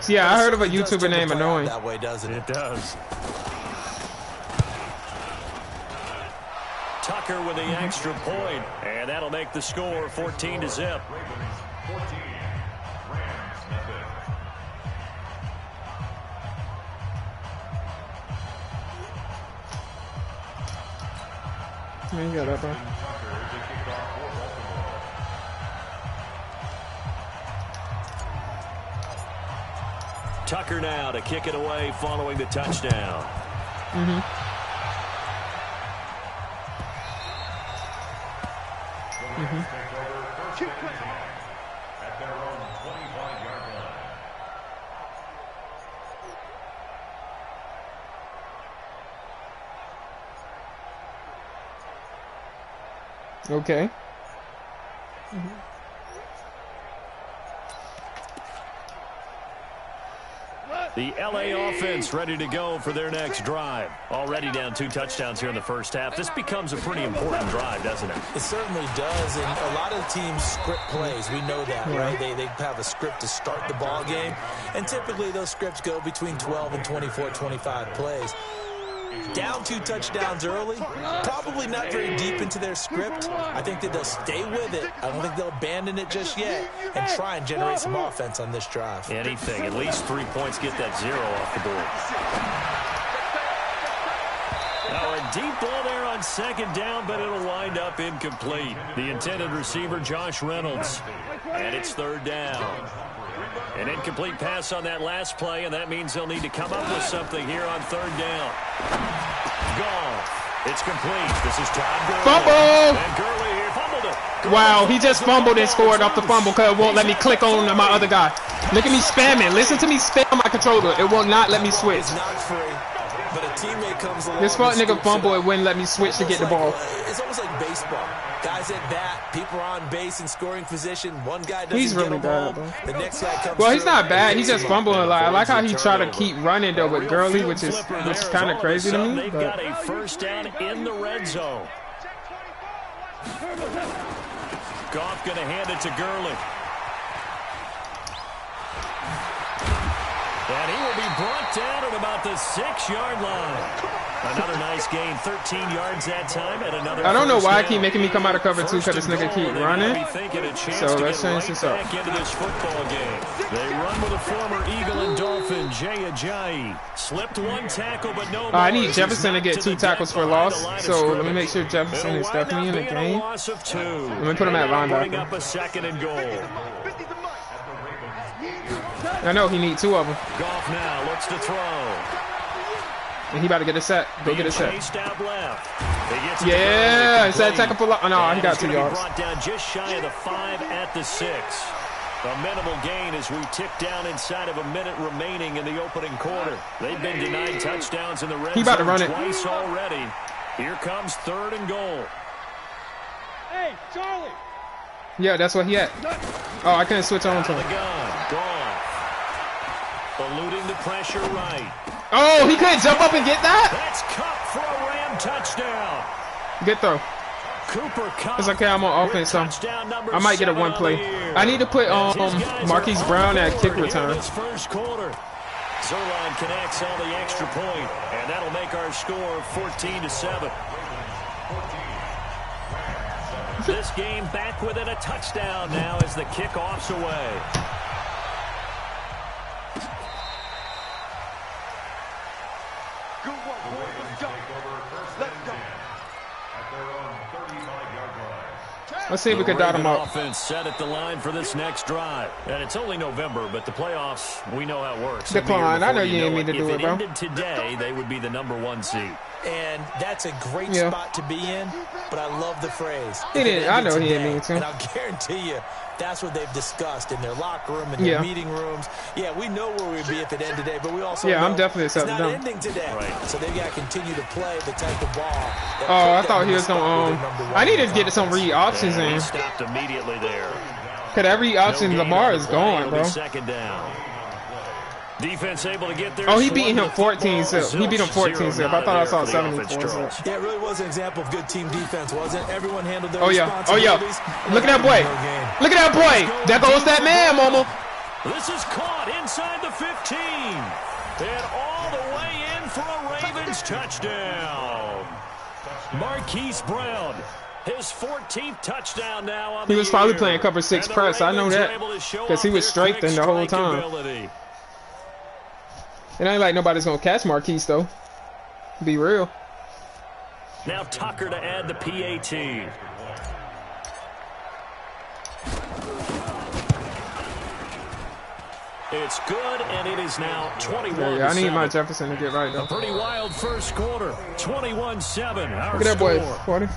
Yeah, I heard of a YouTuber named Annoying. That way, doesn't it? It does. Tucker with the extra point, and that'll make the score 14-0. You got that, bro. Tucker now to kick it away following the touchdown. At their own 25-yard line. Okay. The LA offense ready to go for their next drive. Already down 2 touchdowns here in the first half. This becomes a pretty important drive, doesn't it? It certainly does, and a lot of teams script plays. We know that, right? They have a script to start the ball game, and typically those scripts go between 12 and 24, 25 plays. Down 2 touchdowns early, probably not very deep into their script. I think that they'll stay with it. I don't think they'll abandon it just yet and try and generate some offense on this drive. Anything, at least 3 points, get that 0 off the board. Now a deep ball there on second down, but it'll wind up incomplete. The intended receiver, Josh Reynolds, and it's 3rd down. An incomplete pass on that last play, and that means they'll need to come up with something here on 3rd down. Gone. It's complete. This is Todd Gurley. Fumble! And Gurley here fumbled it. Wow, he just fumbled and scored off the fumble because it won't let me click on my other guy. Look at me spamming. Listen to me spam my controller. It will not let me switch. It's not free, but a teammate comes along. This fuck nigga fumble, it wouldn't let me switch to get the ball. It's almost like baseball. Guys at bat, people are on base in scoring position. One guy doesn't He's really get a ball. bad, The next guy comes Well, he's through. not bad. He's just fumbling a lot. I like how he try to keep running though with Gurley, which is kind of crazy to me. They've got a first down in the red zone. Goff going to hand it to Gurley. And he will be brought down at about the 6-yard line. Another nice gain, 13 yards that time, and another. I don't know why I keep down. making me come out of cover 2 because this nigga keep running. So let's change this up. Back into this football game. They run with a former Eagle and Dolphin, Jay Ajayi. Slipped 1 tackle, but no. I need Jefferson to get 2 tackles for loss. So let me make sure Jefferson is definitely in the game. Let me put him at Bring up linebacker. a 2nd and goal. I know he need 2 of them. Goff now looks to throw. And he about to get a set. Go get a set. Out left. Yeah, is that tackle for loss? Oh, no, he got 2 yards. Brought down just shy of the 5 at the 6. A minimal gain as we tick down inside of a minute remaining in the opening quarter. They've been denied touchdowns in the red He about to run zone it. twice already. Here comes 3rd and goal. Hey, Charlie! Yeah, that's what he had. Oh, I couldn't switch on to The him. gun, gone. Eluding the pressure right. Oh, he couldn't jump up and get that? That's Cup for a Ram touchdown. Good throw. Cooper Cup. It's okay, I'm on offense, so I might get a 1 play. I need to put Marquise Brown at kick return. First quarter. Zerline connects on the extra point, and that'll make our score 14-7. This game back within a touchdown now as the kickoff's away. Let's see if we can dot him up. Offense set at the line for this next drive. And it's only November, but the playoffs, we know how it works. Decline. I know you ain't mean to do it, bro. If it ended today, they would be the #1 seed. And that's a great spot to be in, but I love the phrase. He didn't. I know he didn't mean to. And I'll guarantee you, that's what they've discussed in their locker room, in their meeting rooms. Yeah, we know where we'd be if it ended today, but we also know I'm definitely it's not accepting them. ending today. Right. So they've got to continue to play the type of ball. Oh, I thought he was going to, I need to get some read options in. He stopped immediately there. Because every option Lamar is gone, bro. Second down. Defense able to get there. Oh, he beating him 14-0. He beat him 14-0. I thought I saw 74. Yeah, it really was an example of good team defense, wasn't it? Everyone handled their Oh, yeah. responsibilities. Look at that boy. Look at that boy. There goes that man, mama. This is caught inside the 15. And all the way in for a Ravens touchdown. Marquise Brown, his 14th touchdown now on the He was probably year. playing cover 6 press. I know that. Because he was strengthened the whole time. It ain't like nobody's going to catch Marquise, though. Be real. Now Tucker to add the PAT. It's good, and it is now 21-7. Yeah, I need my Jefferson to get right, though. A pretty wild first quarter. 21-7. Our Look at that boy, score. 40.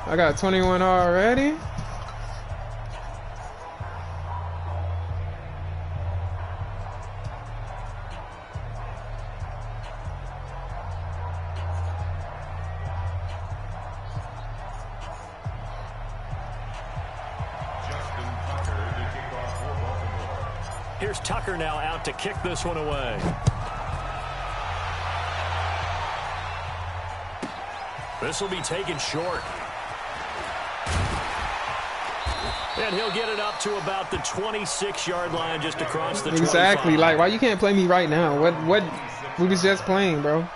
I got 21 already. Here's Tucker now out to kick this one away. This will be taken short. And he'll get it up to about the 26-yard line just across the 25. Exactly. Like, why you can't play me right now? What we was just playing, bro.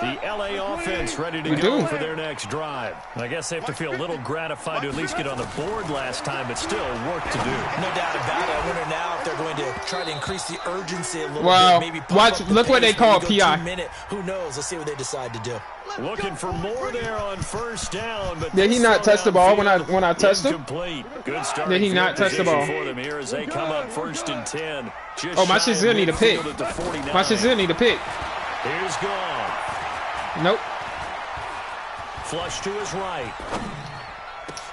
The LA offense ready to go for their next drive. I guess they have to feel a little gratified to at least get on the board last time, but still work to do. No doubt about it. I wonder now if they're going to try to increase the urgency a little bit. Maybe watch. Look what they call PI. Who knows? Let's see what they decide to do. Looking for more there on first down. But did he not touch the ball when I touched him? Good start. Did he not touch the ball? For them here as they come up first and 10. Oh, my shit still need a pick. My shit still need a pick. Here's gone. Nope. Flush to his right.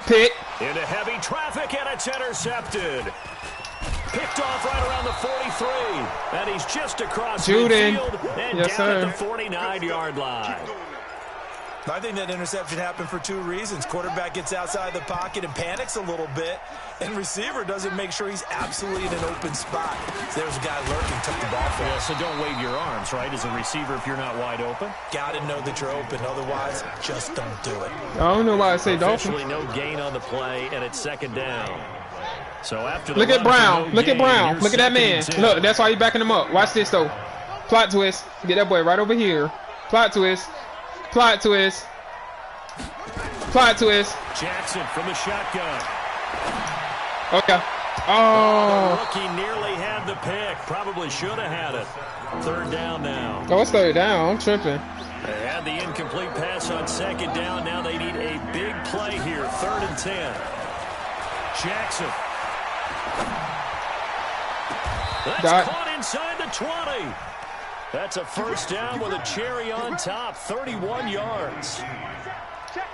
Pick. Into heavy traffic, and it's intercepted. Picked off right around the 43. And he's just across midfield and yes, down at the 49-yard line. I think that interception happened for two reasons. Quarterback gets outside the pocket and panics a little bit, and receiver doesn't make sure he's absolutely in an open spot. So there's a guy lurking, took the ball from him. Yeah, so don't wave your arms, right, as a receiver if you're not wide open? Got to know that you're open. Otherwise, just don't do it. I don't know why I say Dolphins. Officially no gain on the play, and it's second down. So after the look at Brown. No look gain, at Brown. Look at that man. 2nd and 10. Look, that's why you backing him up. Watch this, though. Plot twist. Get that boy right over here. Plot twist. Plot twist. Plot twist. Jackson from the shotgun. Okay. Oh. The rookie nearly had the pick. Probably should have had it. Third down now. Oh, it's third down. I'm tripping. They had the incomplete pass on second down. Now they need a big play here. 3rd and 10. Jackson. That's caught inside the 20. That's a first down with a cherry on top. 31 yards.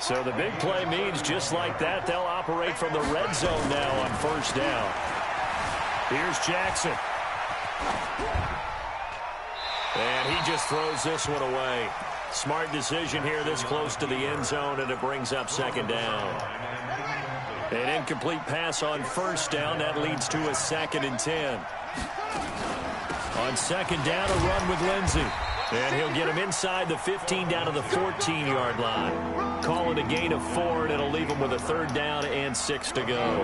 So the big play means just like that, they'll operate from the red zone now on first down. Here's Jackson. And he just throws this one away. Smart decision here this close to the end zone, and it brings up second down. An incomplete pass on first down. That leads to a 2nd and 10. On second down, a run with Lindsey. And he'll get him inside the 15 down to the 14-yard line. Call it a gain of 4, and it'll leave him with a 3rd down and 6 to go.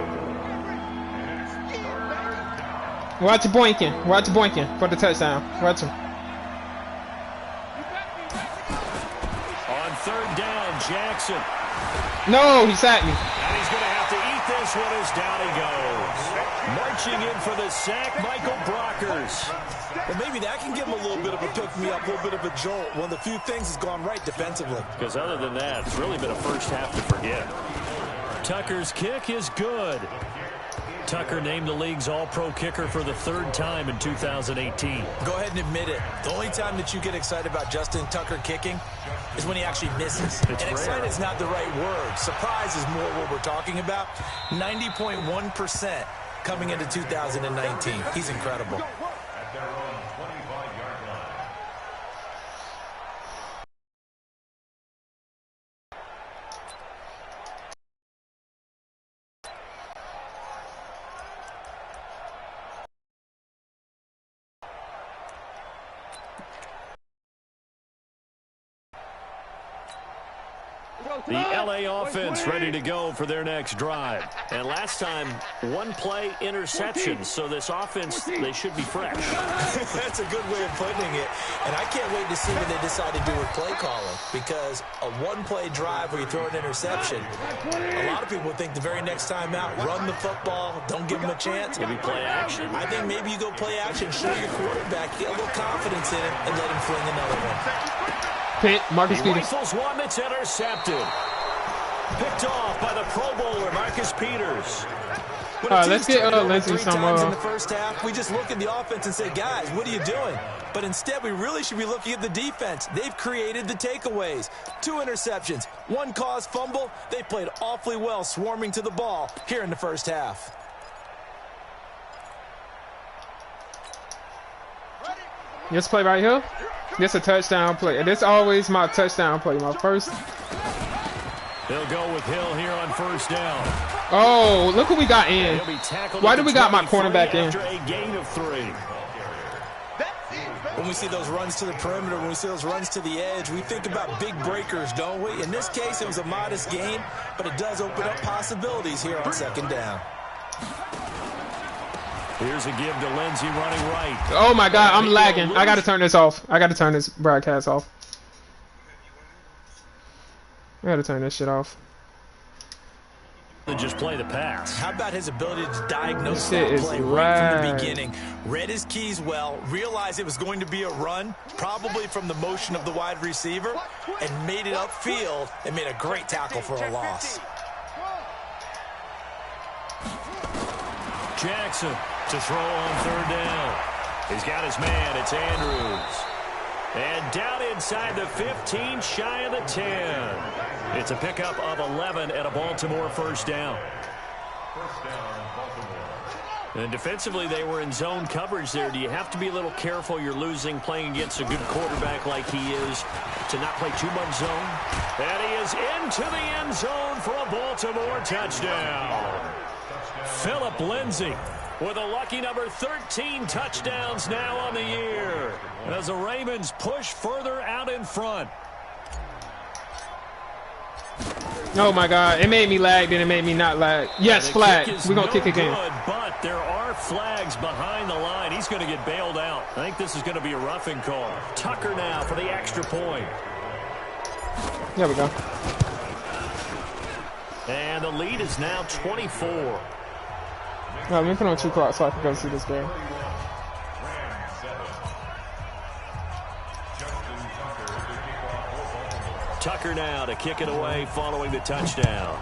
Watch Boykin. Watch Boykin for the touchdown. Watch him. On 3rd down, Jackson. No, he sacked me. And he's going to have to eat this one as down he goes. Marching in for the sack, Michael Brockers. Well, maybe that can give him a little bit of a pick-me-up, a little bit of a jolt. One of the few things has gone right defensively. Because other than that, it's really been a first half to forget. Tucker's kick is good. Tucker named the league's all-pro kicker for the 3rd time in 2018. Go ahead and admit it. The only time that you get excited about Justin Tucker kicking is when he actually misses. And excited is not the right word. Surprise is more what we're talking about. 90.1% coming into 2019. He's incredible. The LA offense ready to go for their next drive. And last time, one play interception. So this offense, they should be fresh. That's a good way of putting it. And I can't wait to see what they decide to do with play calling. Because a one-play drive where you throw an interception, a lot of people think the very next time out, run the football, don't give them a chance. Maybe play action. I think maybe you go play action, show your quarterback, get a little confidence in him, and let him fling another one. Pitt, Marcus He Peters. rifles one that's intercepted. Picked off by the Pro Bowler, Marcus Peters. When All a right, let's team's get turned over Lindsey 3 some. times in the first half, we just look at the offense and say, guys, what are you doing? But instead, we really should be looking at the defense. They've created the takeaways. 2 interceptions, 1 caused fumble. They played awfully well swarming to the ball here in the first half. This play right here. This a touchdown play. This always my touchdown play. My first. They'll go with Hill here on first down. Oh, look who we got in. He'll be tackled Why at do the we got my 23 cornerback in? after a gain of 3. When we see those runs to the perimeter, when we see those runs to the edge, we think about big breakers, don't we? In this case, it was a modest gain, but it does open up possibilities here on second down. Here's a give to Lindsey running right. Oh my God, I'm lagging. I gotta turn this off. I gotta turn this broadcast off. I gotta turn this shit off. And just play the pass. How about his ability to diagnose This shit that is play right from the rad. beginning? Read his keys well, realized it was going to be a run, probably from the motion of the wide receiver, and made it upfield and made a great tackle for a loss. Jackson to throw on third down. He's got his man. It's Andrews. And down inside the 15, shy of the 10. It's a pickup of 11 at a Baltimore first down. And defensively, they were in zone coverage there. Do you have to be a little careful? You're losing playing against a good quarterback like he is to not play too much zone. And he is into the end zone for a Baltimore touchdown. Philip Lindsay with a lucky number 13 touchdowns now on the year as the Ravens push further out in front. Oh my God, it made me lag, then it made me not lag. Yes, flag. We're gonna kick again. But there are flags behind the line. He's going to get bailed out. I think this is going to be a roughing call. Tucker now for the extra point. There we go. And the lead is now 24. Let me put on 2 clocks so I can go see this game. Tucker now to kick it away following the touchdown.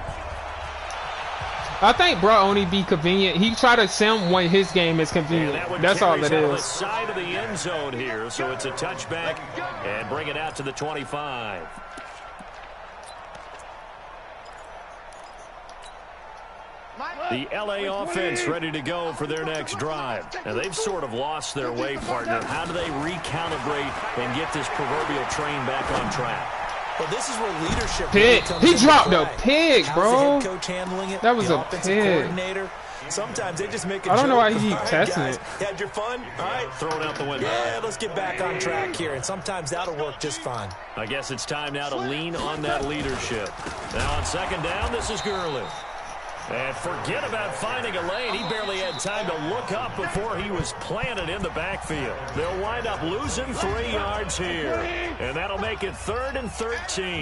I think bro only be convenient. He try to sim when his game is convenient. That's all it On the is. side of the end zone here, so it's a touchback and bring it out to the 25. The LA offense ready to go for their next drive. And they've sort of lost their way, partner. How do they recalibrate and get this proverbial train back on track? Well, this is where leadership Pig. really comes He into dropped play. a pig, How's bro. the head coach handling it? That was The a offensive pig. coordinator. Sometimes they just make a I don't know joke. why he All right, testing guys, it. Had your fun? All right. Throw it out the window. Yeah, let's get back on track here. And sometimes that'll work just fine. I guess it's time now to lean on that leadership. Now on second down, this is Gurley. And forget about finding a lane. He barely had time to look up before he was planted in the backfield. They'll wind up losing 3 yards here. And that'll make it 3rd and 13.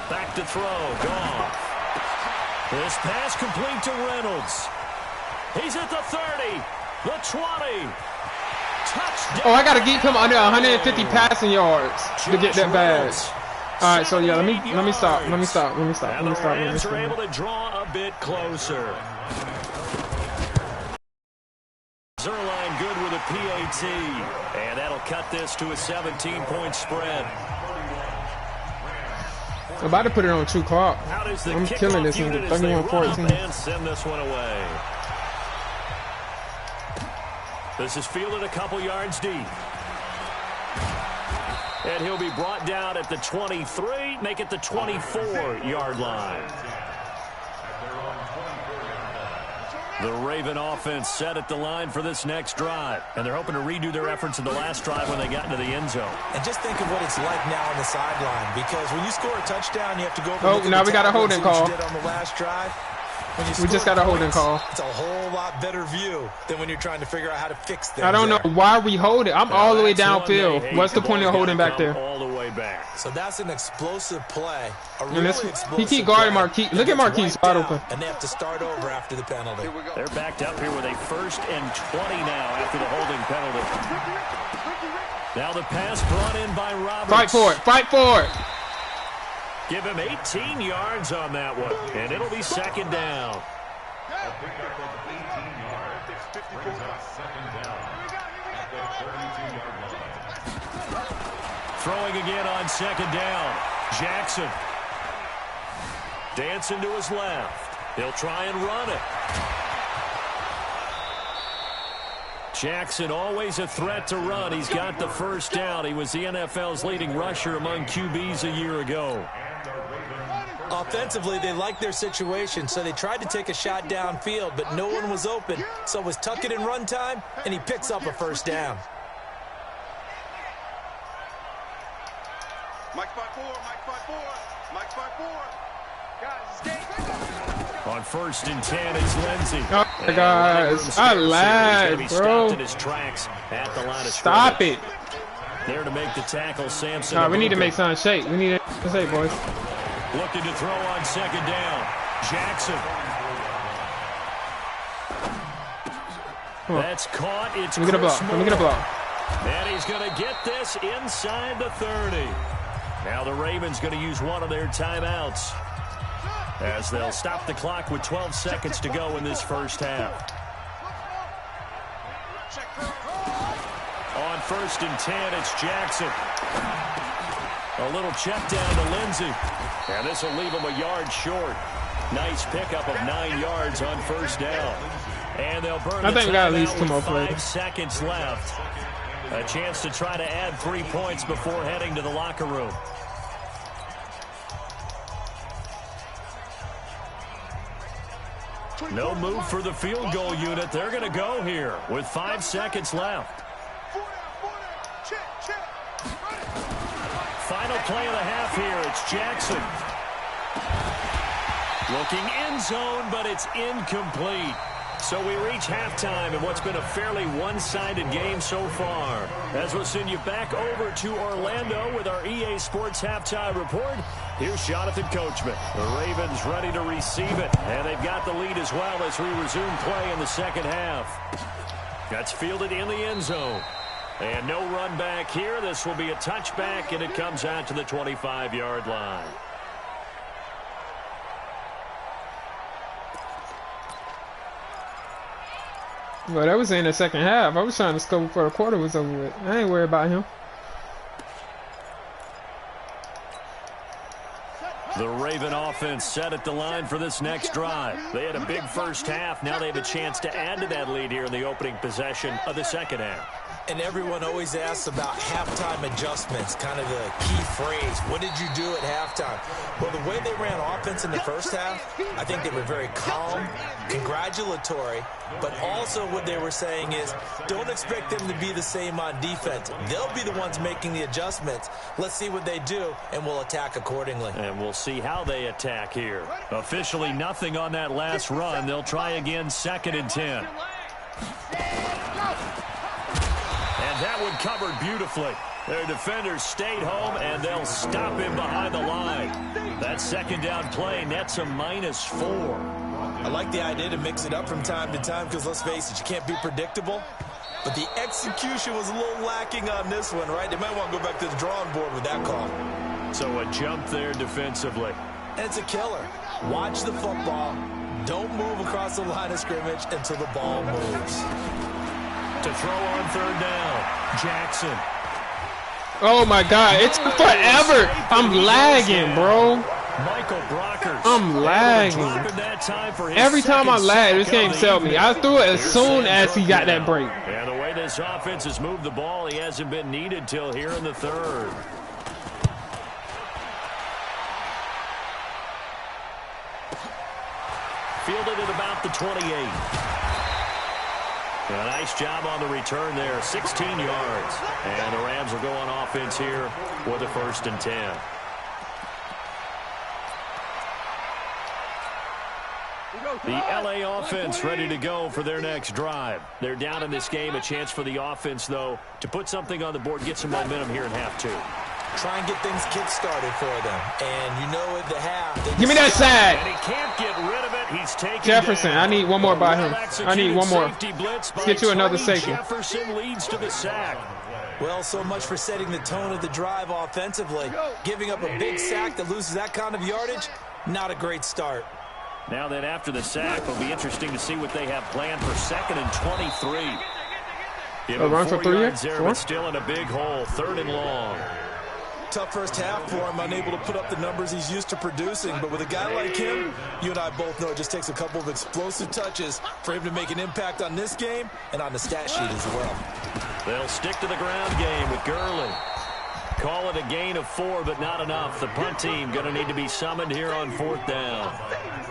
Back to throw. Goff. This pass complete to Reynolds. He's at the 30. The 20. Touchdown. Oh, I gotta keep him under 150 passing yards to get that bad. All right, so yeah, let me stop. Let me stop. And the Rams are able to draw a bit closer. Zerline good with a PAT. And that'll cut this to a 17-point spread. I'm about to put it on 2 clock. How does the I'm kickoff killing this unit nigga. as they run up 31-14. and send this one away. This is fielded a couple yards deep. And he'll be brought down at the 23, make it the 24-yard line. The Raven offense set at the line for this next drive, and they're hoping to redo their efforts in the last drive when they got into the end zone. And just think of what it's like now on the sideline, because when you score a touchdown, you have to go over and look at now the we got a holding call. Did on the last drive. We just got a holding call. It's a whole lot better view than when you're trying to figure out how to fix things. I don't know why we hold it. I'm all the way downfield. What's the point of holding back there? All the way back. So that's an explosive play. He keep guarding Marquise. Look at Marquise wide open. And they have to start over after the penalty. They're backed up here with a 1st and 20 now after the holding penalty. Now the pass brought in by Roberts. Fight for it. Fight for it. Give him 18 yards on that one, and it'll be 2nd down. A pickup of 18 yards. Brings up 2nd down at the 32-yard line. Throwing again on 2nd down. Jackson. Dancing to his left. He'll try and run it. Jackson always a threat to run. He's got the 1st down. He was the NFL's leading rusher among QBs a year ago. Offensively, they liked their situation, so they tried to take a shot downfield, but no one was open. So it was tuck it in run time, and he picks up a 1st down. Mike 5-4, Mike 5-4, Mike 5-4. Guys, escape. On 1st and 10, it's Lindsey. Oh my gosh, I lagged, bro. In his tracks at the line of Stop it. There to make the tackle, Sampson. Nah, we need to make something shake. We need to shake, boys. Looking to throw on 2nd down. Jackson. That's caught. It's Let me get a block. Let me get a block. And he's going to get this inside the 30. Now the Ravens going to use one of their timeouts, as they'll stop the clock with 12 seconds to go in this 1st half. On 1st and 10, it's Jackson. A little check down to Lindsey. And this will leave him a yard short. Nice pickup of 9 yards on 1st down. And they'll burn the time out with 5 seconds left. A chance to try to add 3 points before heading to the locker room. No move for the field goal unit. They're going to go here with 5 seconds left. Final play of the half here. It's Jackson. Looking end zone, but it's incomplete. So we reach halftime in what's been a fairly one-sided game so far. As we'll send you back over to Orlando with our EA Sports Halftime Report, here's Jonathan Coachman. The Ravens ready to receive it, and they've got the lead as well as we resume play in the 2nd half. That's fielded in the end zone. And no run back here. This will be a touchback, and it comes out to the 25-yard line. Well, that was in the 2nd half. I was trying to score before the quarter was over with. I ain't worried about him. The Raven offense set at the line for this next drive. They had a big 1st half. Now they have a chance to add to that lead here in the opening possession of the 2nd half. And everyone always asks about halftime adjustments, kind of the key phrase. What did you do at halftime? Well, the way they ran offense in the 1st half, I think they were very calm, congratulatory, but also what they were saying is don't expect them to be the same on defense. They'll be the ones making the adjustments. Let's see what they do, and we'll attack accordingly. And we'll see how they attack here. Officially nothing on that last run. They'll try again 2nd and 10. And that one covered beautifully. Their defenders stayed home, and they'll stop him behind the line. That 2nd down play nets a -4. I like the idea to mix it up from time to time because, let's face it, you can't be predictable. But the execution was a little lacking on this one, right? They might want to go back to the drawing board with that call. So a jump there defensively. And it's a killer. Watch the football. Don't move across the line of scrimmage until the ball moves. To throw on 3rd down, Jackson. Oh my God, it's forever. I'm lagging, bro. Michael Brockers. I'm lagging. Every time I lag, this game sell me. I threw it as soon as he got that break. And the way this offense has moved the ball, he hasn't been needed till here in the 3rd. Fielded at about at the 28. A nice job on the return there, 16 yards. And the Rams will go on offense here with a 1st and 10. The LA offense ready to go for their next drive. They're down in this game. A chance for the offense, though, to put something on the board, get some momentum here in half 2. Try and get things kick-started for them. And you know at the half... Give me that sack. And he can't get rid of it. He's taking Jefferson, down. I need one more by him. I need one more. Let's get you another safety. Jefferson leads to the sack. Well, so much for setting the tone of the drive offensively. Giving up a big sack that loses that kind of yardage, not a great start. Now then, after the sack, it'll be interesting to see what they have planned for 2nd and 23. Give him run for 4 3 yards there, 4? but still in a big hole, 3rd and long. Tough first half for him, unable to put up the numbers he's used to producing. But with a guy like him, you and I both know it just takes a couple of explosive touches for him to make an impact on this game and on the stat sheet as well. They'll stick to the ground game with Gurley. Call it a gain of 4, but not enough. The punt team going to need to be summoned here on 4th down.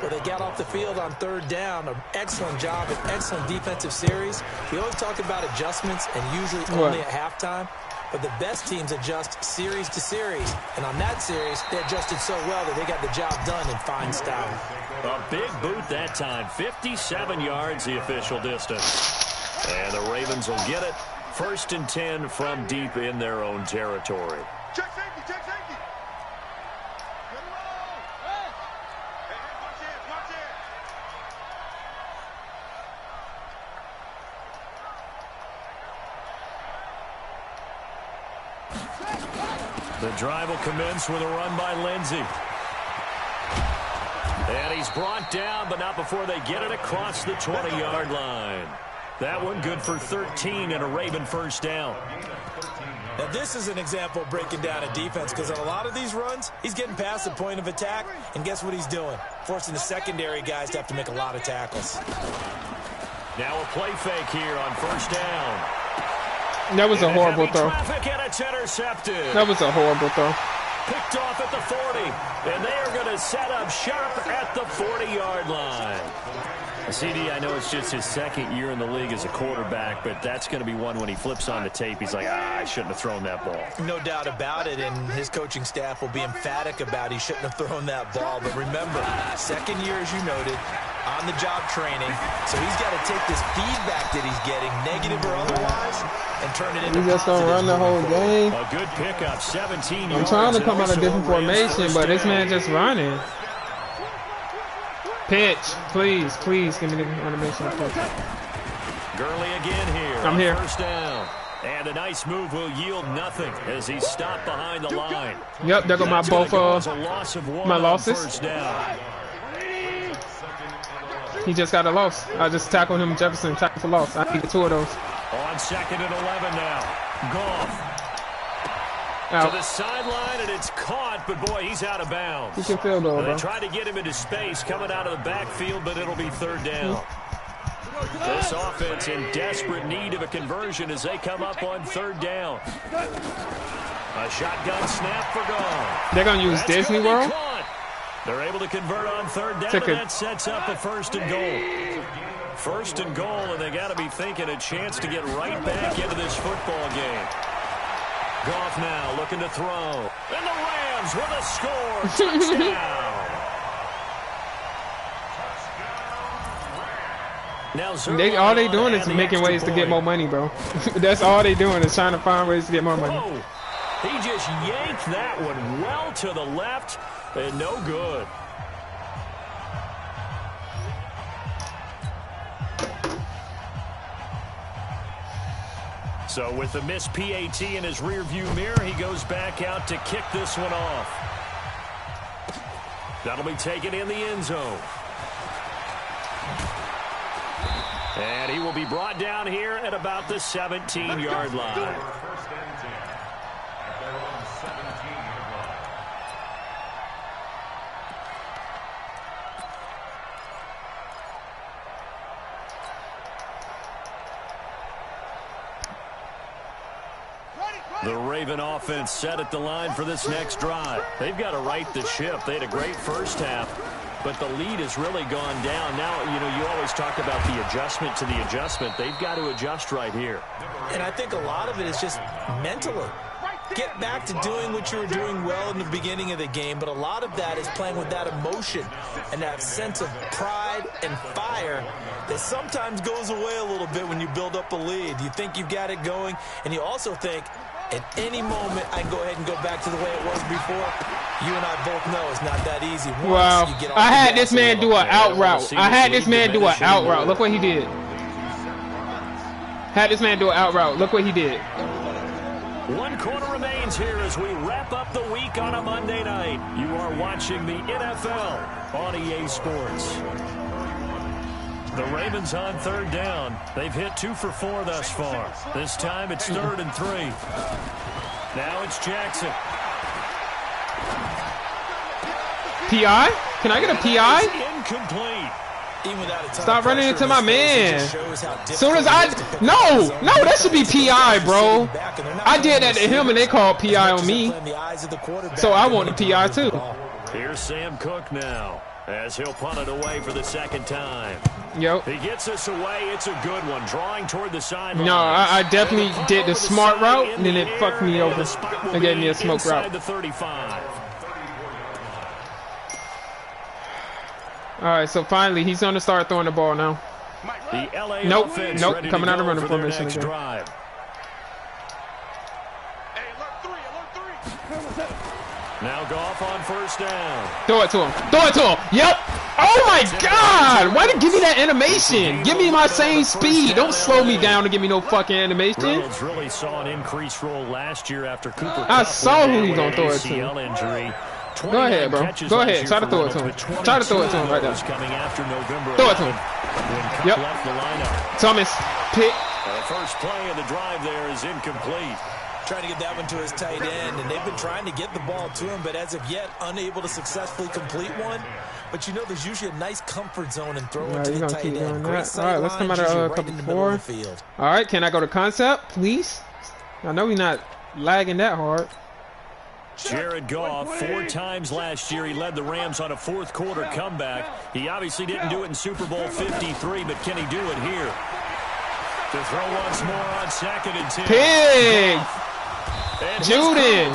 Well, they got off the field on 3rd down. An excellent job, an excellent defensive series. We always talk about adjustments and usually only at halftime. But the best teams adjust series to series. And on that series, they adjusted so well that they got the job done in fine style. A big boot that time. 57 yards, the official distance. And the Ravens will get it. 1st and 10 from deep in their own territory. Check safety, check safety. Good roll. Hey, watch it, watch it. The drive will commence with a run by Lindsey. And he's brought down, but not before they get it across the 20-yard line. That one good for 13 and a Raven 1st down. Now, this is an example of breaking down a defense because on a lot of these runs, he's getting past the point of attack, and guess what he's doing? Forcing the secondary guys to have to make a lot of tackles. Now a play fake here on 1st down. That was a horrible throw. And it's intercepted. That was a horrible throw. Picked off at the 40, and they are going to set up shop at the 40-yard line. CD, I know it's just his 2nd year in the league as a quarterback, but that's going to be one when he flips on the tape. He's like, I shouldn't have thrown that ball. No doubt about it, and his coaching staff will be emphatic about he shouldn't have thrown that ball. But remember, 2nd year, as you noted, on-the-job training. So he's got to take this feedback that he's getting, negative or otherwise, and turn it into He's just going to run the whole game. A good pickup, 17 I'm yards. trying to come out of a different formation, but this man just running. Pitch, please, please give me the animation. Gurley again here. I'm here. 1st down. And a nice move will yield nothing as he's stopped behind the line. Yep, there go my both my losses. 1st down. He just got a loss. I just tackled him, Jefferson, tackle for loss. I need 2 of those. On 2nd and 11 now. Goff. Out. To the sideline, and it's caught, but boy, he's out of bounds. He can field goal, They bro. tried to get him into space coming out of the backfield, but it'll be 3rd down. This offense in desperate need of a conversion as they come up on 3rd down. A shotgun snap for Goff. They're going to use Disney World? They're able to convert on 3rd down, and that sets up a 1st and goal. 1st and goal, and they got to be thinking a chance to get right back into this football game. Goff now looking to throw. And the Rams with a score. Touchdown. Now all they doing is making ways to get more money, bro. That's all they doing is trying to find ways to get more money. Whoa. He just yanked that one well to the left and no good. So with the missed PAT in his rearview mirror, he goes back out to kick this one off. That'll be taken in the end zone. And he will be brought down here at about the 17-yard line. The Raven offense set at the line for this next drive. They've got to right the ship. They had a great 1st half. but the lead has really gone down. Now, you know, you always talk about the adjustment to the adjustment. They've got to adjust right here. And I think a lot of it is just mentally. Get back to doing what you were doing well in the beginning of the game, but a lot of that is playing with that emotion and that sense of pride and fire that sometimes goes away a little bit when you build up a lead. You think you've got it going, and you also think, at any moment, I can go ahead and go back to the way it was before. You and I both know it's not that easy. Wow. I had this man do an out route. I had this man do an out route. Look what he did. Had this man do an out route. Look what he did. 1 quarter remains here as we wrap up the week on a Monday night. You are watching the NFL on EA Sports. The Ravens on 3rd down. They've hit 2 for 4 thus far. This time it's 3rd and 3. Now it's Jackson. PI? Can I get a PI? Incomplete. Stop running into my man. Soon as no, that should be PI, bro. I did that to him and they called PI on me. So I want the PI too. Here's Sam Cook now, as he'll punt it away for the 2nd time. Yo. He gets this away. It's a good one. Drawing toward the sideline. No, I definitely did the smart route, and then it fucked me over and gave me a smoke route. The 35. All right, so finally he's gonna start throwing the ball now. The LA nope, coming out of running formation again. Drive. Now Goff on 1st down. Throw it to him. Throw it to him. Yep. Oh my God! Why did you give me that animation? Give me my same speed. Don't slow me down to give me no fucking animation. Reynolds really saw an increased role last year after Cooper. I saw who he's gonna throw it to. Injury. Go ahead, bro. Go ahead. Try to throw it to him. Try to throw it to him right there. Throw it to him. Yep. Thomas. Pick. The first play of the drive there is incomplete. Trying to get that one to his tight end, and they've been trying to get the ball to him, but as of yet, unable to successfully complete one. But you know, there's usually a nice comfort zone and throw it to the tight end. All right, let's come out of cover 4. All right, can I go to concept, please? I know we're not lagging that hard. Jared Goff, 4 times last year, he led the Rams on a 4th quarter comeback. He obviously didn't do it in Super Bowl 53, but can he do it here? To throw once more on 2nd and 10. Pig! Juden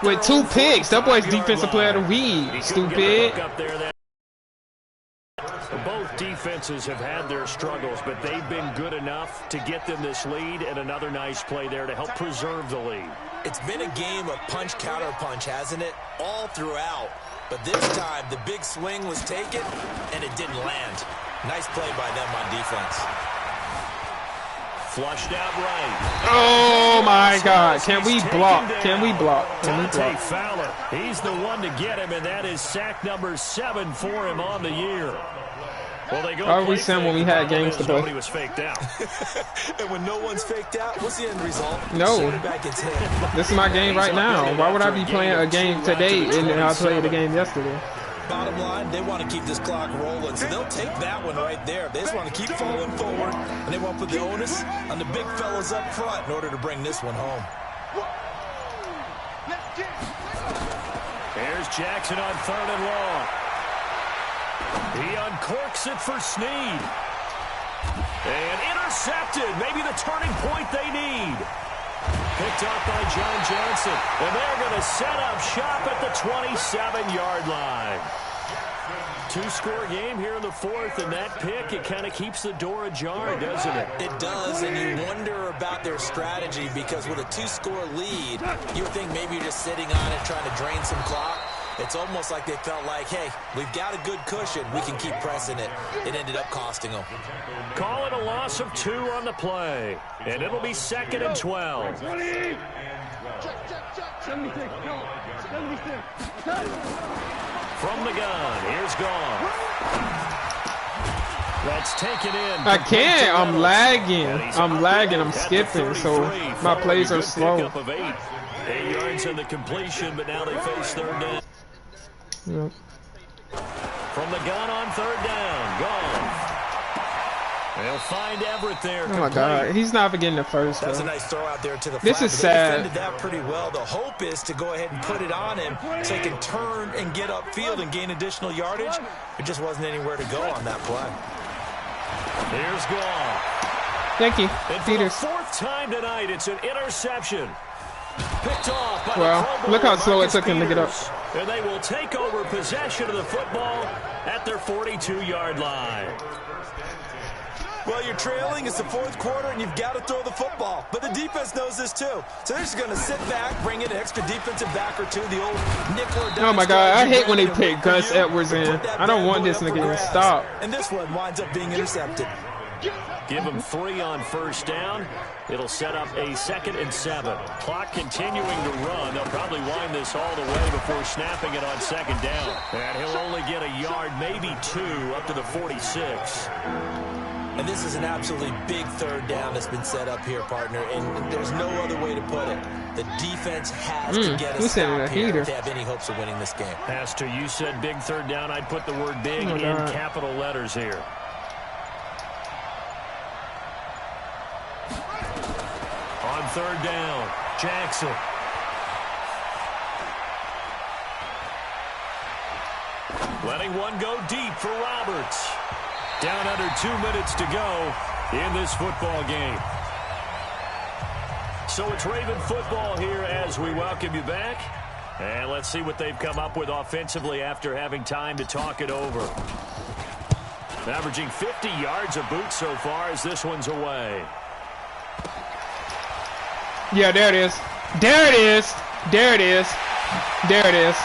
with 2 picks. That boy's defensive player of the week. Stupid. Both defenses have had their struggles, but they've been good enough to get them this lead, and another nice play there to help preserve the lead. It's been a game of punch, counter punch, hasn't it? All throughout. But this time, the big swing was taken, and it didn't land. Nice play by them on defense. Flushed out right. Oh, my God. Can we block? Can we block? Can we block? Fowler. He's the one to get him, and that is sack number 7 for him on the year. Well, they go. Why were we saying when we had games to play? Nobody was faked out. And when no one's faked out, what's the end result? No. This is my game right now. Why would I be playing a game today and I played the game yesterday? Bottom line, they want to keep this clock rolling, so they'll take that one right there. They just want to keep falling forward, and they want to put the onus on the big fellas up front in order to bring this one home. Here's Jackson on 3rd and long. He uncorks it for Snead. And intercepted. Maybe the turning point they need. Picked up by John Johnson. And they're going to set up shop at the 27-yard line. 2-score game here in the 4th, and that pick, it kind of keeps the door ajar, doesn't it? It does, and you wonder about their strategy, because with a 2-score lead, you would think maybe you're just sitting on it trying to drain some clock. It's almost like they felt like, hey, we've got a good cushion. We can keep pressing it. It ended up costing them. Call it a loss of 2 on the play, and it'll be 2nd and 12. From the gun, here's Goff. That's taken in. I can't. I'm lagging. I'm skipping, so my plays are slow. 8 yards in the completion, but now they face 3rd down. Yep. From the gun on 3rd down, Goff. They'll find Everett there. Oh my God, he's not forgetting the first. That's bro. a nice throw out there to the This flat, is but sad. They defended that pretty well. The hope is to go ahead and put it on him so he can turn and get upfield and gain additional yardage. It just wasn't anywhere to go on that play. Here's Gall. Thank you, And for Peters. the 4th time tonight, it's an interception. Picked off by Well, the Pro look how Bowler slow it Marcus took him to get up. Peters. And they will take over possession of the football at their 42-yard line. Well, you're trailing. It's the 4th quarter, and you've got to throw the football. But the defense knows this, too. So they're just going to sit back, bring in an extra defensive back or two, the old nickel or dime Oh my God, I strategy, hate when they bring it pick in Gus for you, Edwards and in. put that I don't bad want boy this up for nigga to grabs. stop. And this one winds up being intercepted. Give them 3 on first down. It'll set up a 2nd and 7. Clock continuing to run. They'll probably wind this all the way before snapping it on 2nd down. And he'll only get a yard, maybe 2, up to the 46. And this is an absolutely big 3rd down that's been set up here, partner. And there's no other way to put it. The defense has to get a he's sending stop a here heater. if they have any hopes of winning this game. Pastor, you said big 3rd down. I'd put the word big Oh my in God. capital letters here. On 3rd down, Jackson. Letting one go deep for Roberts. Down under 2 minutes to go in this football game. So it's Raven football here as we welcome you back. And let's see what they've come up with offensively after having time to talk it over. Averaging 50 yards a boot so far as this one's away. Yeah, there it is. There it is. There it is. There it is.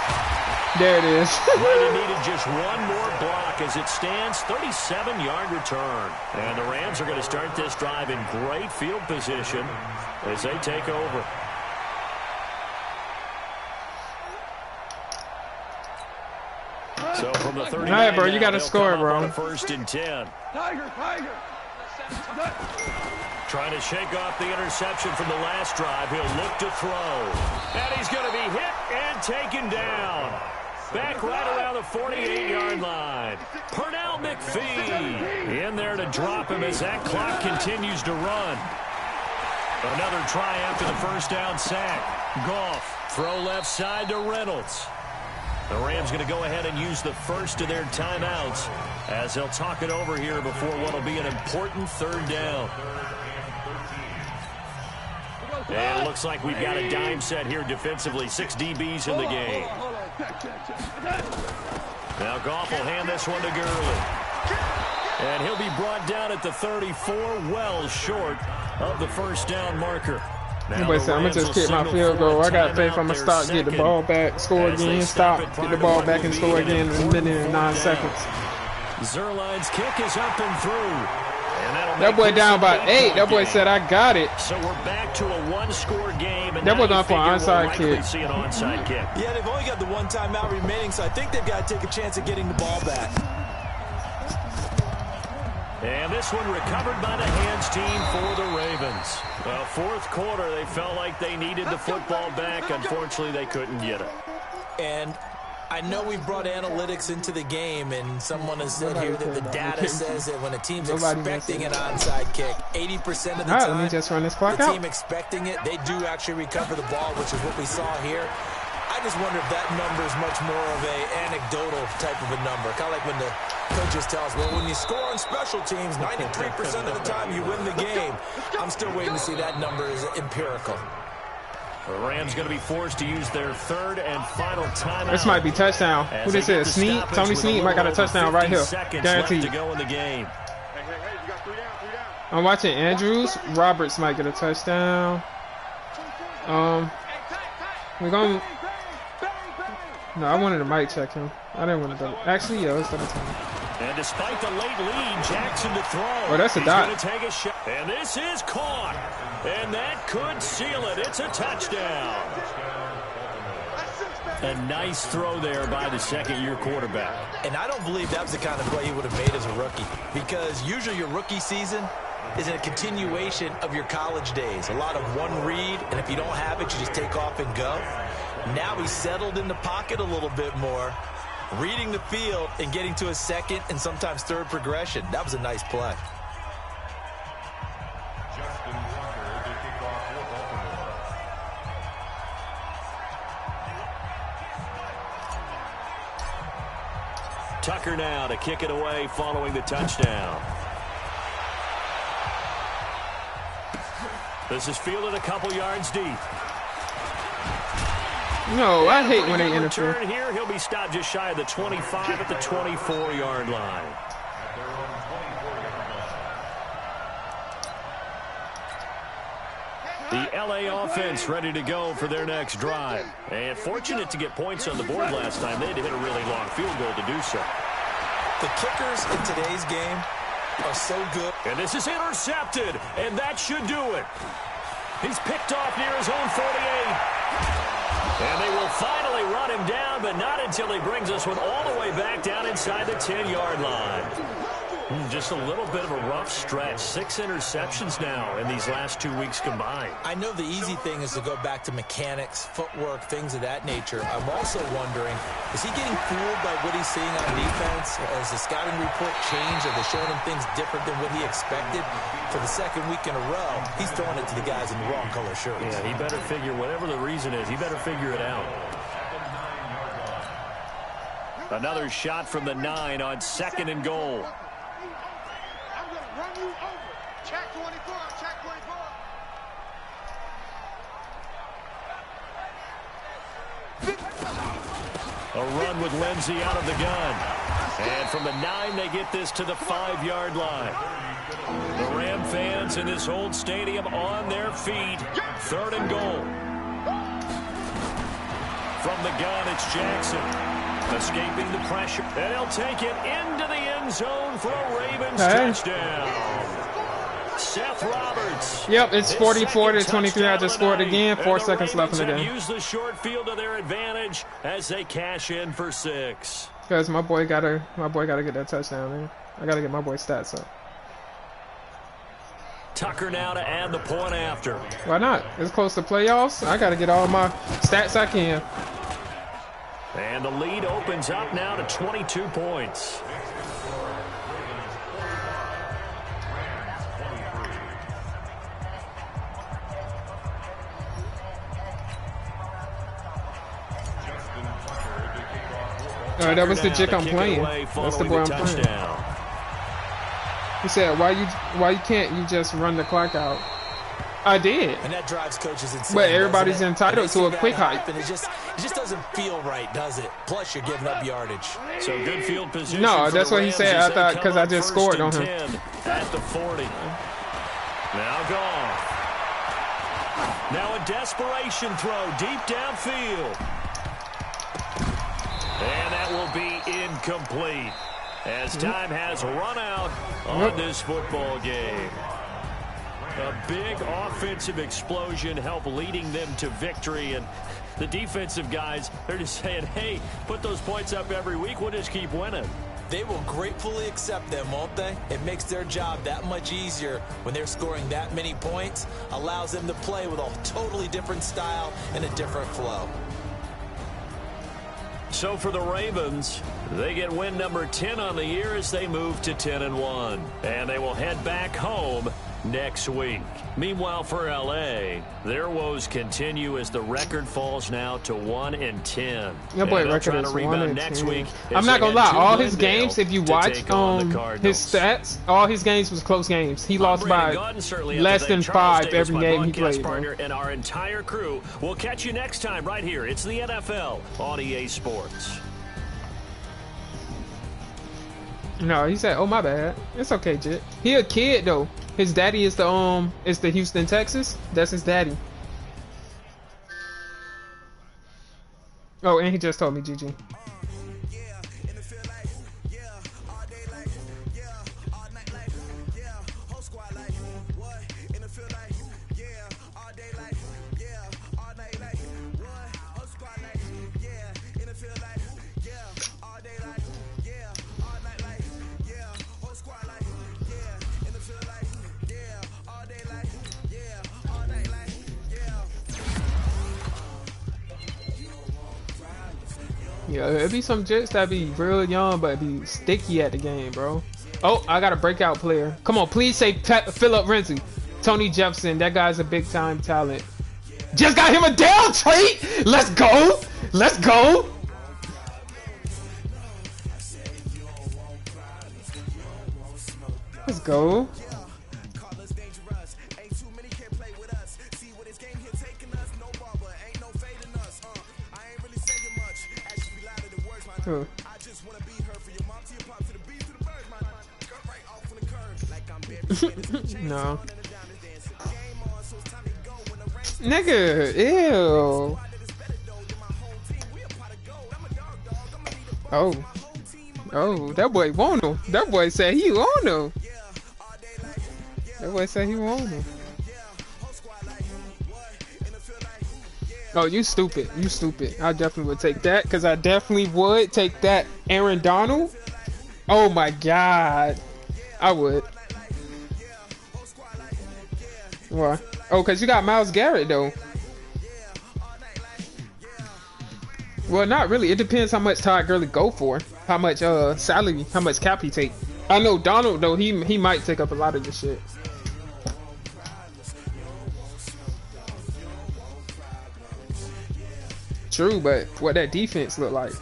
There it is. Might have needed just one more block as it stands. 37-yard return. And the Rams are going to start this drive in great field position as they take over. So from the 39, All right, bro, you gotta they'll score, come up bro. on a 1st and 10. Trying to shake off the interception from the last drive. He'll look to throw. And he's going to be hit and taken down. Back right around the 48-yard line. Pernell McPhee in there to drop him as that clock continues to run. Another try after the 1st down sack. Goff, throw left side to Reynolds. The Rams going to go ahead and use the first of their timeouts as they'll talk it over here before what will be an important 3rd down. And it looks like we've got a dime set here defensively. 6 DBs in the game. Now Goff will hand this one to Gurley. And he'll be brought down at the 34, well short of the 1st down marker. Nobody said, I'm going to just kick my field goal. I got faith I'm going to stop, get the ball back, score again, stop, get the ball back and score again in a minute and 9 seconds. Zerline's kick is up and through. And that boy down by 8. That boy said, I got it. So we're back to a 1-score game. And that was on for an onside kick. See an onside kick. Yeah, they've only got the 1 timeout remaining, so I think they've got to take a chance at getting the ball back. And this one recovered by the hands team for the Ravens. Well, 4th quarter, they felt like they needed the football back. Unfortunately, they couldn't get it. And I know we've brought analytics into the game, and someone has said here that the data says that when a team's expecting an onside kick, 80% of the time, let me just run this clock the out. team expecting it, they do actually recover the ball, which is what we saw here. I just wonder if that number is much more of a anecdotal type of a number. Kind of like when the coaches tell us, well, when you score on special teams, 93% of the time you win the game. I'm still waiting to see that number is empirical. The Rams going to be forced to use their 3rd and final timeout. This might be touchdown. Who this is? Snead? Tony Snead might got a touchdown right here. Guaranteed. To go in the game. I'm watching Andrews. Roberts might get a touchdown. We're going to... No, I wanted to mic check him. I didn't want to double. Actually, yeah, let's double time. And despite the late lead, Jackson to throw. Oh, that's a dot. He's going to take a shot. And this is caught. And that could seal it. It's a touchdown. A nice throw there by the 2nd-year quarterback. And I don't believe that was the kind of play he would have made as a rookie. Because usually your rookie season is a continuation of your college days. A lot of one read, and if you don't have it, you just take off and go. Now he's settled in the pocket a little bit more, reading the field and getting to a 2nd and sometimes 3rd progression. That was a nice play. Tucker now to kick it away following the touchdown. This is fielded a couple yards deep. No, I hate when they interfere. Here, he'll be stopped just shy of the 25 at the 24-yard line. The LA offense ready to go for their next drive. And fortunate to get points on the board last time. They had to hit a really long field goal to do so. The kickers in today's game are so good. And this is intercepted, and that should do it. He's picked off near his own 48. And they will finally run him down, but not until he brings us one all the way back down inside the 10-yard line. Just a little bit of a rough stretch. 6 interceptions now in these last 2 weeks combined. I know the easy thing is to go back to mechanics, footwork, things of that nature. I'm also wondering, is he getting fooled by what he's seeing on defense? Has the scouting report changed? Are they showing him things different than what he expected? For the second week in a row, he's throwing it to the guys in the wrong color shirts. Yeah, he better figure, whatever the reason is, he better figure it out. Another shot from the 9 on 2nd and goal. Run you over. Check 24. Check 24. A run with Lindsey out of the gun. And from the 9, they get this to the 5-yard line. The Ram fans in this old stadium on their feet. 3rd and goal. From the gun, it's Jackson. Escaping the pressure. And he'll take it into the end zone for a Ravens touchdown. Seth Roberts. Yep, it's 44-23. I just scored again. 4 seconds left in the game. Use the short field to their advantage as they cash in for 6. Because my boy gotta get that touchdown, man. I gotta get my boy stats up. Tucker now to add the point after. Why not? It's close to playoffs. I gotta get all my stats I can. And the lead opens up now to 22 points. That was the chick I'm playing. That's the boy I'm playing. He said, why can't you just run the clock out? I did. And that drives coaches insane. But everybody's entitled to a quick hike. And it just doesn't feel right, does it? Plus, you're giving up yardage. So good field position. No, that's what he said. I thought because I just scored on him. At the 40. Now gone. Now a desperation throw deep downfield. And that will be incomplete as time has run out on this football game. A big offensive explosion helped leading them to victory, and the defensive guys, they're just saying, hey, put those points up every week, we'll just keep winning. They will gratefully accept them, won't they? It makes their job that much easier when they're scoring that many points, allows them to play with a totally different style and a different flow. So for the Ravens, they get win number 10 on the year as they move to 10-1. And they will head back home next week. Meanwhile, for LA, their woes continue as the record falls now to 1-10. Your boy record is 1-10. I'm not gonna lie, all his games, if you watch his stats, all his games was close games. He lost by less than 5 every game he played. And our entire crew will catch you next time right here. It's the NFL on EA Sports. No, he said, "Oh my bad. It's okay, Jit. He a kid though. His daddy is the Houston, Texas. That's his daddy." Oh, and he just told me, GG. Yeah, it'd be some jits that be real young, but be sticky at the game, bro. Oh, I got a breakout player. Come on, please say Philip Renzi. Tony Jefferson, that guy's a big-time talent. Just got him a down treat! Let's go! Let's go! Let's go. Huh. No. Nigga, ew. Oh. Oh, that boy want him. That boy said he want him. That boy said he want him. Oh, you stupid. You stupid. I definitely would take that, because I definitely would take that. Aaron Donald? Oh my god. I would. Why? Oh, because you got Myles Garrett, though. Well, not really. It depends how much Todd Gurley go for. How much salary, how much cap he take. I know Donald, though, he might take up a lot of this shit. True, but what that defense look like?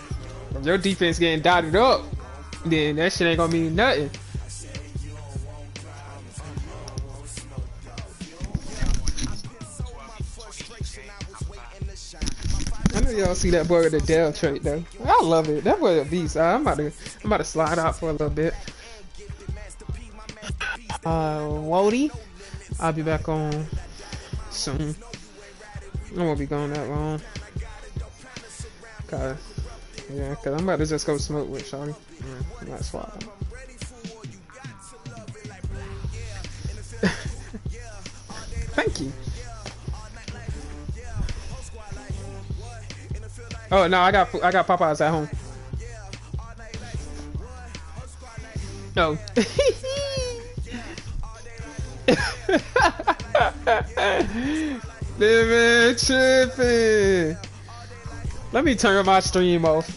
If your defense getting dotted up, then that shit ain't gonna mean nothing. I know y'all see that boy with the Dell trait though. I love it. That boy a beast. I'm about to slide out for a little bit. Wody, I'll be back on soon. I won't be gone that long. Cause I'm about to just go smoke with Shawty. Yeah, that's why. Thank you. Oh no, I got Popeyes at home. No. Man tripping. Let me turn my stream off.